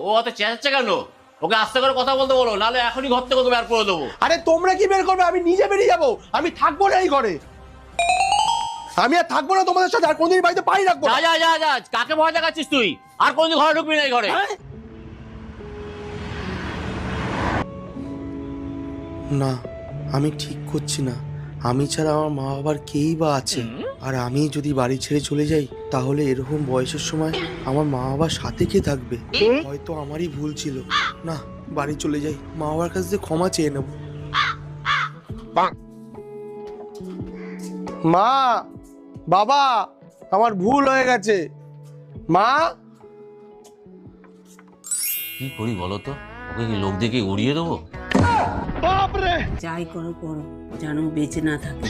ও অত চেঁচাচ্ছে কেন? ওকে আস্তে করে কথা বলতে বলো, নাহলে এখনই ঘর থেকে ওকে বের করে দেবো। আরে তোমরা কি বের করবে? আমি নিজে বেরিয়ে যাবো। আমি থাকবো না এই ঘরে। আমি আর থাকবো না তোমাদের সাথে, আর কোনদিন বাড়িতে পাই রাখবো যা না। যা যা যা, কাকে ভয় দেখাচ্ছিস তুই? আর কোনদিন ঘরে ঢুকবি না এই ঘরে। না, আমি ঠিক করছি না। আমি ছাড়া আমার মা বাবার কেই বা আছে? আর আমি যদি বাড়ি ছেড়ে চলে যাই, তাহলে এরকম বয়সের সময় আমার মা বাবার সাথে কে থাকবে? হয়তো আমারই ভুল ছিল। না, বাড়ি চলে যাই, মা বাবার কাছ থেকে ক্ষমা চেয়ে নেব। মা, বাবা, আমার ভুল হয়ে গেছে। মা, কি করি বলো তো? ওকে কি লোক দেখে উড়িয়ে দেবো? যাই করো করো, যেন বেঁচে না থাকে।